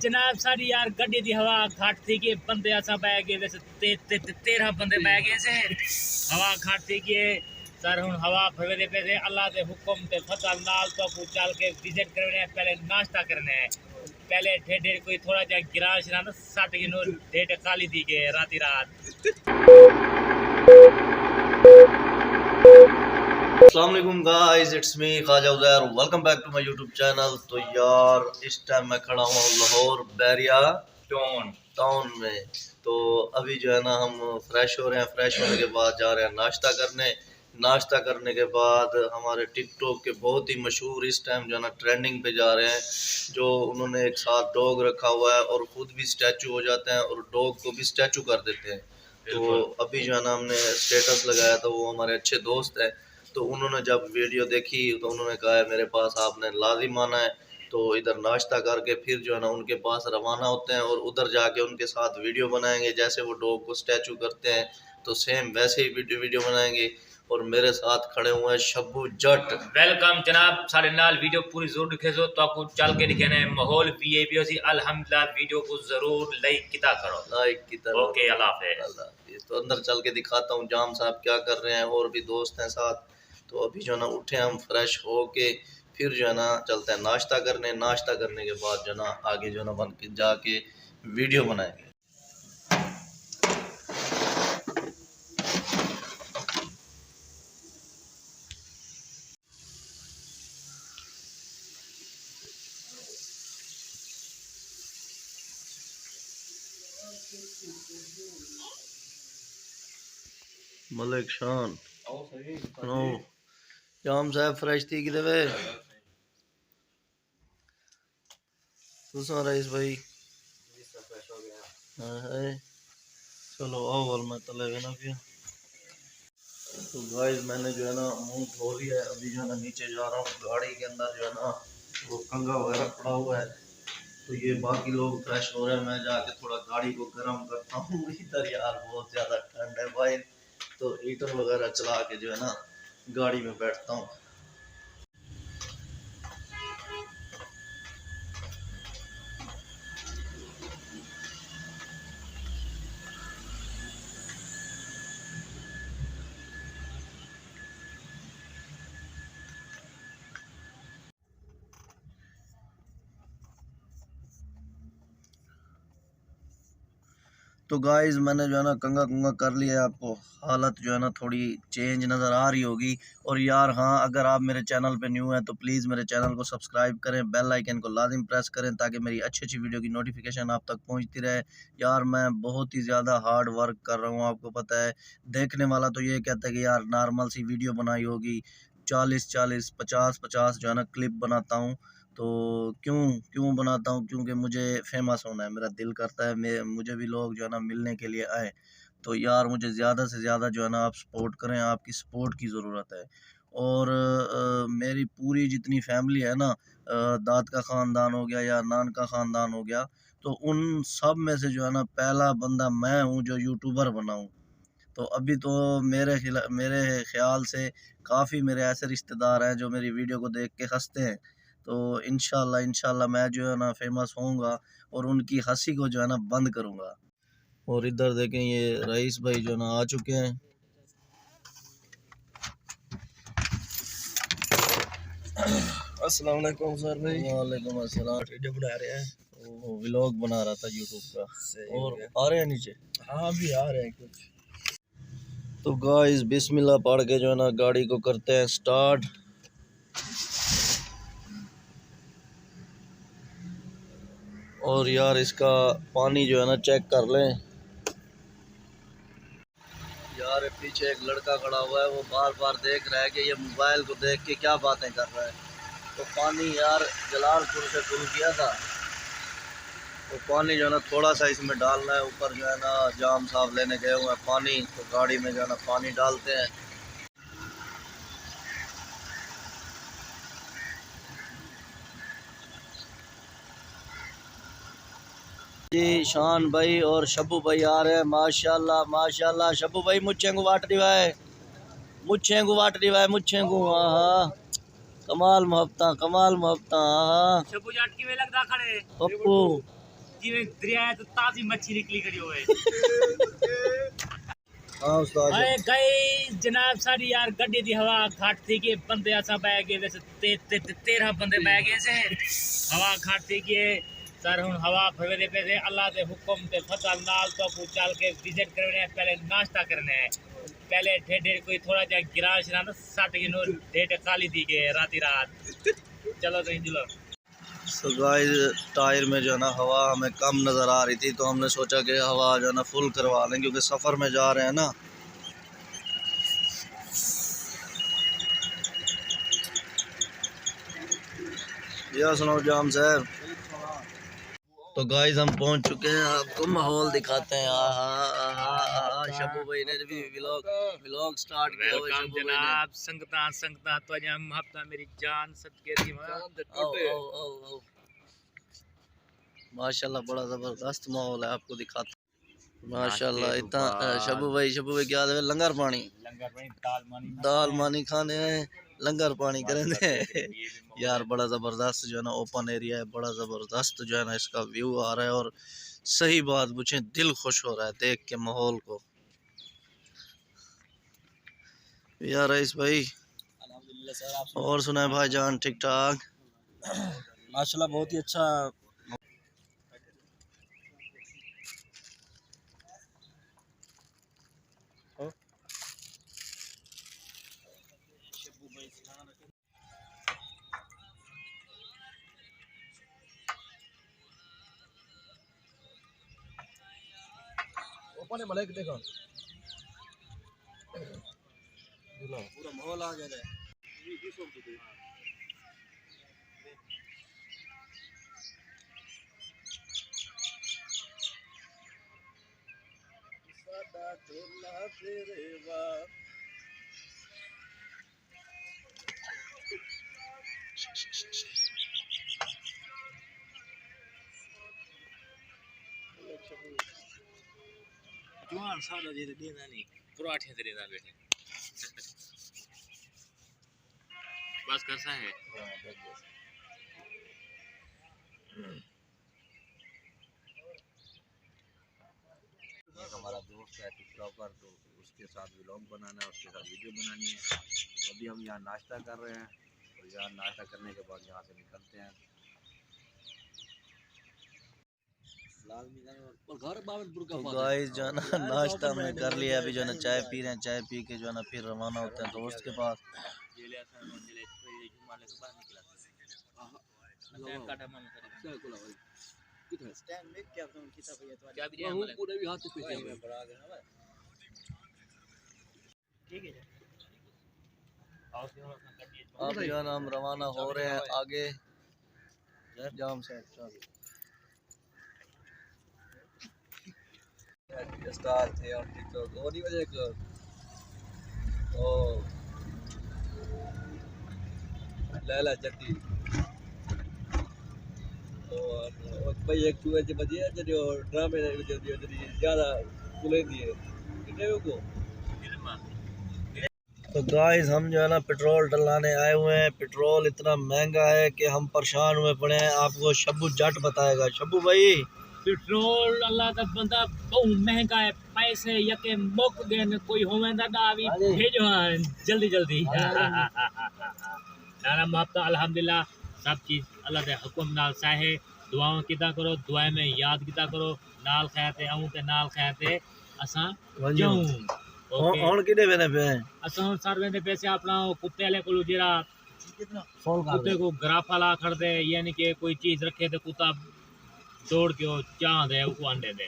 जनाब सारी यार गड्डी दी हवा घट थी कि बंदे असा बह गए वैसे 13 बंदे बह गए से हवा घट थी कि सर हुन हवा फवेदे पे थे अल्लाह दे हुक्म ते फजल नाल तो को चल के विजिट करने है पहले नाश्ता करने है पहले ढेर कोई थोड़ा जा गिरा शरा ना 60 किलो ढेर खाली थी के राती रात। अस्सलाम वालेकुम guys, it's me Khwaja Uzair, welcome back to my YouTube channel. तो यार इस टाइम मैं खड़ा हूँ लाहौर बैरिया टाउन में। तो अभी जो है ना हम फ्रेश हो रहे हैं, फ्रेश होने के बाद जा रहे हैं नाश्ता करने। नाश्ता करने के बाद हमारे टिकटॉक के बहुत ही मशहूर इस टाइम जो है ना ट्रेंडिंग पे जा रहे हैं, जो उन्होंने एक साथ डॉग रखा हुआ है और ख़ुद भी स्टैचू हो जाते हैं और डॉग को भी स्टैचू कर देते हैं। तो अभी जो है ना हमने स्टेटस लगाया था, वो हमारे अच्छे दोस्त है, तो उन्होंने जब वीडियो देखी तो उन्होंने कहा है मेरे पास आपने लाजिम आना है। तो इधर नाश्ता करके फिर जो है ना उनके पास रवाना होते हैं और उधर जाके उनके साथ वीडियो बनाएंगे। जैसे वो डॉग को स्टैचू करते हैं तो सेम वैसे ही वीडियो बनाएंगे। और मेरे साथ खड़े हुए हैं शब्बू जट। वेलकम जनाब सारे नाल वीडियो पूरी जरूर दिखे सो तो आपको चल के दिखाने माहौल वीआईपी सी अल्हम्दुलिल्लाह वीडियो को जरूर लाइक किता करो, लाइक की तरह। ओके अल्लाह हाफिज़। तो अंदर चल के दिखाता हूँ जाम साहब क्या कर रहे हैं, और भी दोस्त हैं साथ। तो अभी जो है ना उठे हम फ्रेश हो के फिर जो है ना चलते हैं नाश्ता करने। नाश्ता करने के बाद जो है ना आगे जो है ना बन के जाके वीडियो बनाएंगे। मलिक शान जाम साहब फ्रेश थी कि वे तुसा रईस भाई चलो आओ वाल मैं तले ना फिर। तो गाइस मैंने जो है ना मुंह धो लिया है, अभी जो है ना नीचे जा रहा हूँ। गाड़ी के अंदर जो है ना वो कंघा वगैरह पड़ा हुआ है, तो ये बाकी लोग फ्रेश हो रहे हैं, मैं जाके थोड़ा गाड़ी को गर्म करता हूँ। इधर यार बहुत ज़्यादा ठंड है भाई, तो हीटर वगैरह चला के जो है ना गाड़ी में बैठता हूँ। तो गाइस मैंने जो है ना कंगा कुंगा कर लिया है, आपको हालत जो है ना थोड़ी चेंज नज़र आ रही होगी। और यार हाँ, अगर आप मेरे चैनल पे न्यू हैं तो प्लीज़ मेरे चैनल को सब्सक्राइब करें, बेल आइकन को लाजिम प्रेस करें ताकि मेरी अच्छी अच्छी वीडियो की नोटिफिकेशन आप तक पहुंचती रहे। यार मैं बहुत ही ज़्यादा हार्ड वर्क कर रहा हूँ, आपको पता है। देखने वाला तो ये कहता है कि यार नॉर्मल सी वीडियो बनाई होगी, 40-40 50-50 जो है ना क्लिप बनाता हूँ। तो क्यों बनाता हूँ, क्योंकि मुझे फेमस होना है, मेरा दिल करता है मुझे भी लोग जो है ना मिलने के लिए आए। तो यार मुझे ज़्यादा से ज़्यादा जो है ना आप सपोर्ट करें, आपकी सपोर्ट की ज़रूरत है। और मेरी पूरी जितनी फैमिली है ना, दाद का ख़ानदान हो गया या नान का ख़ानदान हो गया, तो उन सब में से जो है ना पहला बंदा मैं हूँ जो यूट्यूबर बना हूँ। तो अभी तो मेरे ख्याल से काफ़ी मेरे ऐसे रिश्तेदार हैं जो मेरी वीडियो को देख के हंसते हैं। तो इंशाल्लाह मैं जो है ना फेमस होऊंगा और उनकी हंसी को जो है ना बंद करूंगा। और इधर देखें ये रईस भाई जो ना आ चुके हैं। अस्सलाम वालेकुम सर भाई। वालेकुम अस्सलाम। वीडियो बना रहे हैं, व्लॉग बना रहा था यूट्यूब का। और आ रहे हैं नीचे? हाँ अभी आ रहे हैं कुछ। तो गाइस बिस्मिल्लाह पढ़ के जो है ना गाड़ी को करते हैं स्टार्ट। और यार इसका पानी जो है ना चेक कर लें। यार पीछे एक लड़का खड़ा हुआ है, वो बार बार देख रहा है कि ये मोबाइल को देख के क्या बातें कर रहा है। तो पानी यार जलालपुर से फुल किया था, तो पानी जो है ना थोड़ा सा इसमें डालना है। ऊपर जो है ना जाम साहब लेने गए हुए हैं पानी, तो गाड़ी में जो है ना पानी डालते हैं। जी शान भाई और शब्बू भाई आ रहे हैं। माशाल्लाह माशाल्लाह। शब्बू भाई मुझे को वाट दिवाए, मुझे को वाट दिवाए, मुझे को। हाँ कमाल मोहब्बत, कमाल मोहब्बत। हाँ शब्बू जाट की वे लगदा खड़े पप्पू जिवें दरिया तो ताजी मच्छी निकली खड़ी होए। हाँ उस्ताद जी। हाय गई जनाब सारी यार गड्डी दी हवा घट थी कि बंदे असा बह गए वैसे 13 बंदे बह गए से हवा घट थी कि सर हुन हवा फवेदे पे थे अल्लाह दे हुक्म ते फतल नाल तो को चल के विजिट करने है पहले नाश्ता करने है पहले ढेढे कोई थोड़ा जा गिरा शरा ना 60 किलो ढेढ खाली थी के राती रात चलो तो चलो। तो गाइस टायर में जो है ना हवा हमें कम नज़र आ रही थी तो हमने सोचा कि हवा जो है ना फुल करवा लें क्योंकि सफ़र में जा रहे हैं ना। या सुनो जाम साहब। तो गाइस हम पहुंच चुके हैं आपको माहौल दिखाते हैं। शबू भाई ने भी व्लॉग स्टार्ट किया। वेलकम जनाब संगता संगता तो जम हफ्ता मेरी जान सदके दी माशाल्लाह बड़ा ज़बरदस्त माहौल है आपको दिखाते माशाल्लाह। इतना शबू भाई क्या है लंगर पानी दाल मानी खाने हैं लंगर पानी करेंगे यार बड़ा ज़बरदस्त जो है ना ओपन एरिया है बड़ा ज़बरदस्त जो है ना इसका व्यू आ रहा है और सही बात पूछें दिल खुश हो रहा है देख के माहौल को। यार रईस भाई और सुनाए भाईजान ठीक ठाक माशाल्लाह बहुत ही अच्छा। ओपन है मलाइक देखो पूरा माहौल आ गया है। जवान सारा जे देना नहीं पराठे दे देना बैठे बस कैसा है हमारा दोस्त है टिकटॉकर तो उसके साथ व्लॉग बनाना है उसके साथ वीडियो बनानी है। तो अभी हम यहाँ नाश्ता कर रहे हैं और यहाँ नाश्ता करने के बाद यहाँ से निकलते हैं। तो गाइस जो है ना नाश्ता हमने कर लिया अभी जो है ना चाय पी रहे हैं चाय पी के जो है ना फिर रवाना होते हैं दोस्त के पास। अब जो है ना हम रवाना हो रहे हैं आगे जाम से स्टार थे और टिकटॉक और ही वजह कर ओ लैला चट्टी और भाई एक चूहे से बजे जो ड्रामे जो ज़्यादा बुलेंदी है कितने को। तो गाइस हम जो है ना पेट्रोल डलाने आए हुए हैं। पेट्रोल इतना महंगा है कि हम परेशान हुए पड़े हैं। आपको शब्बू जट बताएगा। शब्बू भाई पेट्रोल अल्लाह का बंदा बहुत महंगा है पैसे यके मुक गए कोई होवेंदा दावी भेजो जल्दी जल्दी नाना मापता अल्हम्दुलिल्लाह सब चीज अल्लाह दे हुक्म नाल साहे दुआओं किदा करो दुआ में याद किदा करो नाल खैते आऊं ते नाल खैते असा जाऊं ਹੁਣ ਕਿਹਦੇ ਵੇਨੇ ਪਏ असा सर वेंदे पैसे अपना कुत्ते वाले को जेरा कुत्ते को गराफा ला कर दे यानी कि कोई चीज रखे तो कुत्ता दौड़ के चाह दे उसको अंडे दे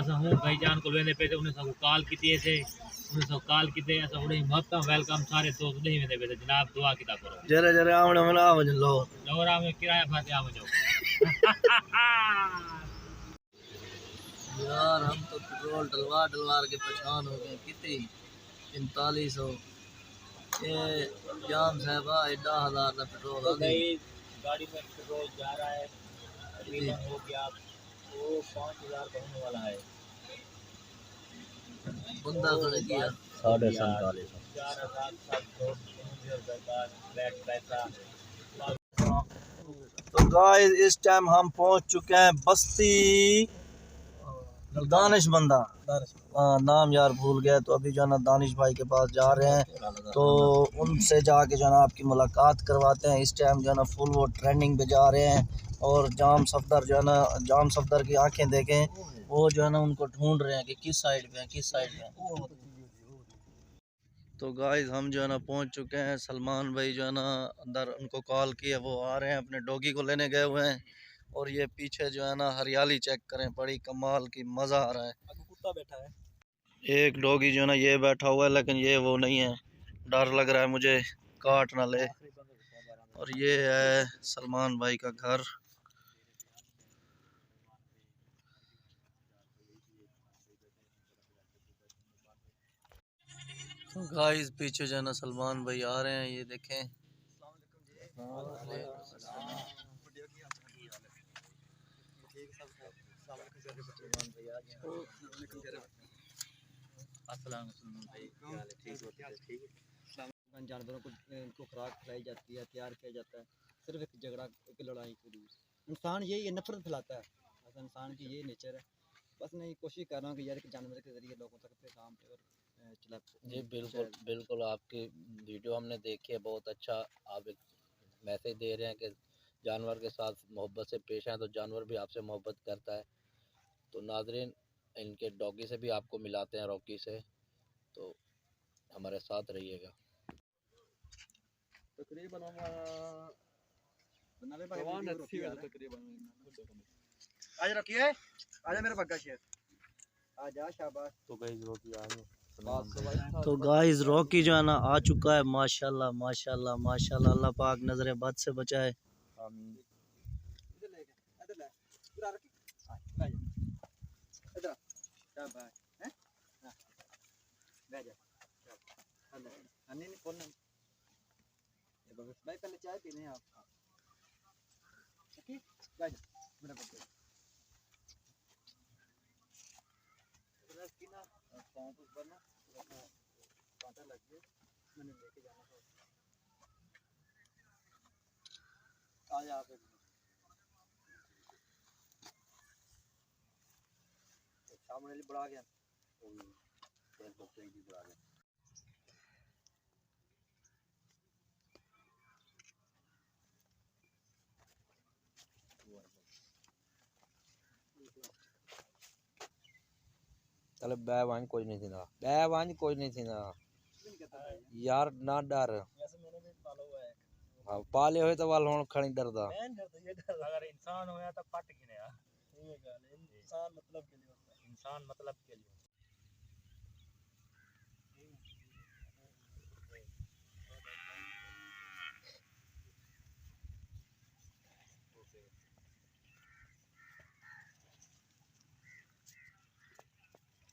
असा हूं भाईजान को वेंदे पे उन्हें सब कॉल कीती ऐसे उन्हें सब कॉल कीते असा उन्हें महत्ता वेलकम सारे दोस्त नहीं वेंदे पे जनाब दुआ किता करो जरे जरे आवणे मना आवज लो लोरा में किराया फाते आ जाओ यार हम तो पेट्रोल डलवा के परेशान हो गए कितनी 4500 ये जाम साहबा 10,000 का पेट्रोल आ गई गाड़ी में पेट्रोल जा रहा है तकरीबन हो गया वो 5,000 का होने वाला है बंदा खड़े किया 47,500 4,700 बैठ पैसा तो गाइस इस टाइम हम पहुंच चुके हैं बस्ती दानिश बंदा। नाम यार भूल गया। तो अभी जो है ना दानिश भाई के पास जा रहे हैं, तो उनसे जाके जो है ना आपकी मुलाकात करवाते हैं। इस टाइम जो है ना फुल वो ट्रेंडिंग पे जा रहे हैं, और जाम सफदर जो है ना, जाम सफदर की आंखें देखें, वो जो है ना उनको ढूंढ रहे हैं कि किस साइड पे हैं, किस साइड पे हैं। तो गाइस हम जो है ना पहुंच चुके हैं। सलमान भाई जो है ना अंदर, उनको कॉल किया, वो आ रहे हैं, अपने डॉगी को लेने गए हुए हैं। और ये पीछे जो है ना हरियाली चेक करें, बड़ी कमाल की, मज़ा आ रहा है। कुत्ता बैठा है, एक डॉगी जो है ना ये बैठा हुआ है, लेकिन ये वो नहीं है, डर लग रहा है मुझे काट ना ले। और ये है सलमान भाई का घर। तो गाइस पीछे जो है ना सलमान भाई आ रहे हैं, ये देखें। जानवरों को इनको खुराक खिलाई जाती है, तैयार किया जाता है, सिर्फ एक झगड़ा, एक लड़ाई के लिए। इंसान यही नफरत फैलाता है, बस इंसान की यही नेचर है। बस मैं कोशिश कर रहा हूँ कि यार एक जानवर के ज़रिए लोगों तक पैगाम चला। जी बिल्कुल बिल्कुल, आपकी वीडियो हमने देखी है, बहुत अच्छा आप एक मैसेज दे रहे हैं कि जानवर के साथ मोहब्बत से पेश आए तो जानवर भी आपसे मोहब्बत करता है। तो नाजरीन, इनके डॉगी से भी आपको मिलाते हैं, रॉकी से, तो हमारे साथ रहिएगा। तकरीबन आज रखिए, आजा मेरा बग्गा शेर, आजा शाबाश। तो गई रोटी आ गई। तो गाइस रॉकी जो है ना आ चुका है। माशाल्लाह माशाल्लाह माशाल्लाह, अल्लाह पाक नजर बद से बचाए। आमीन। इधर ले इधर ले पूरा रखी, हां इधर शाबाश हैं, हां ले जा। अन्नी नहीं खोलना, ये बस भाई पहले चाय पीने हैं आप। ओके ले जा मेरा बच्चा, बस पीना पाँव पर भरना, कांटा लग गया, मैंने लेके जाना था। आज आप सामने बढ़ा गया, चलो बैवान कोई नहीं थी ना, बैवान कोई नहीं थी ना यार, ना डर। वैसे मैंने भी पाला हुआ है। हाँ पाले हुए तो वाल हों खड़ी डरदा। मैं डरता, ये डर अगर इंसान होया तो पट गिने यार। ये गाल है, इंसान मतलब के लिए होता है। इंसान मतलब के लिए।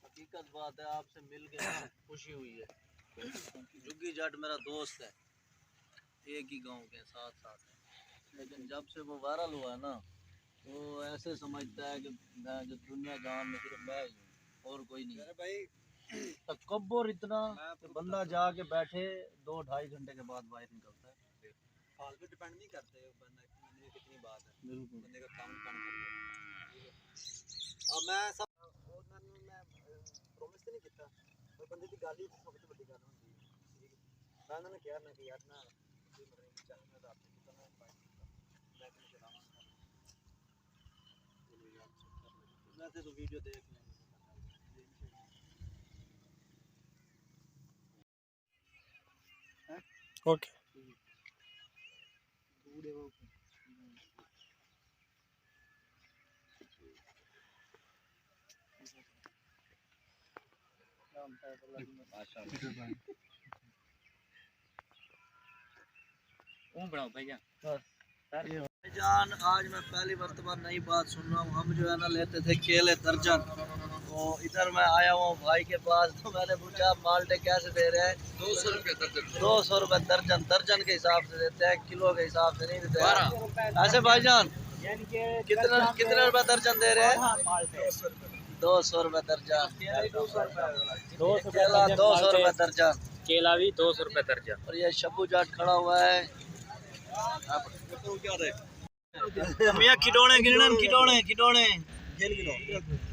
हकीकत बात है, आपसे मिल के ना खुशी हुई है। जुग्गी जट मेरा दोस्त है, एक ही गांव के साथ साथ है, लेकिन जब से वो वायरल हुआ है ना, तो ऐसे समझता है कि मैं जो दुनिया जहान में सिर्फ मैं ही हूँ और कोई नहीं। मेरे भाई तकब्बुर इतना कि बंदा जाके बैठे 2-2.5 घंटे के बाद बाहर निकलता है। हाल पे डिपेंड नहीं करते बंदा की कितनी बात है, बिल्कुल। बंदे का काम कर रहा है। अब मैं सब मैं प्रॉमिस तो नहीं किया, पर बंदे की गाली सब तो बड़ी गल होंदी है। मैं उन्होंने कहा ना कि यार ना ये मतलब चैनल में आप तो मैं मैं तो चलाऊंगा, वैसे तो वीडियो देख लेंगे। ओके बनाओ भैया। जान आज मैं पहली मरतबा नई बात सुन रहा हूँ। हम जो है ना लेते थे केले दर्जन, तो इधर मैं आया हुआ हूँ भाई के पास, तो मैंने पूछा माल्टे कैसे दे रहे हैं। 200 रुपये दर्जन। 200 रुपये दर्जन। दर्जन के हिसाब से देते हैं, किलो के हिसाब से नहीं देते हैं। ऐसे भाईजान कितना कितने रुपए दर्जन दे रहे हैं? 200 रुपये दर्जन। केला 200 रुपये दर्जन। केला भी 200 रुपये दर्जन। और ये शब्बू जाट खड़ा हुआ है। क्या मियाँ खिडौने गिनन खिडौने खिडौने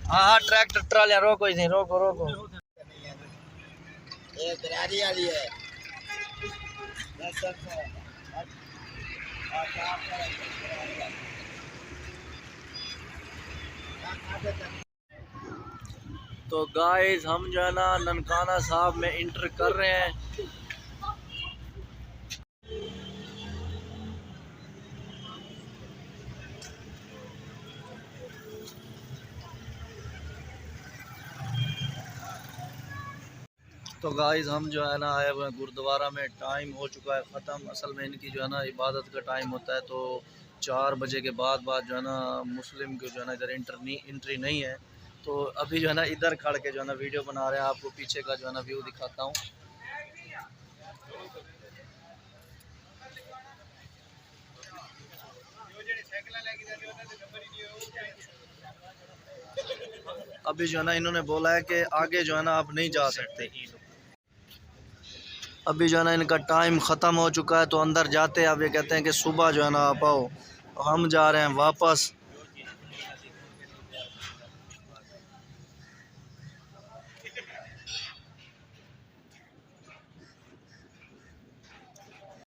हाँ हाँ ट्रैक्टर ट्रालियां रोको इसे रोको रोको ये दरारी वाली है तो गाइस हम जो है ना ननकाना साहब में इंटर कर रहे हैं। तो गाइस हम जो है ना आए हुए हैं गुरुद्वारा में। टाइम हो चुका है ख़त्म। असल में इनकी जो है ना इबादत का टाइम होता है, तो 4 बजे के बाद जो है ना मुस्लिम को जो है ना इधर एंट्री नहीं है। तो अभी जो है ना इधर खड़ के जो है ना वीडियो बना रहे हैं। आपको पीछे का जो है ना व्यू दिखाता हूँ। अभी जो है ना इन्होंने बोला है कि आगे जो है ना आप नहीं जा सकते। अभी जो है ना इनका टाइम ख़त्म हो चुका है, तो अंदर जाते हैं। अब ये कहते हैं कि सुबह जो है ना आप आओ। तो हम जा रहे हैं वापस।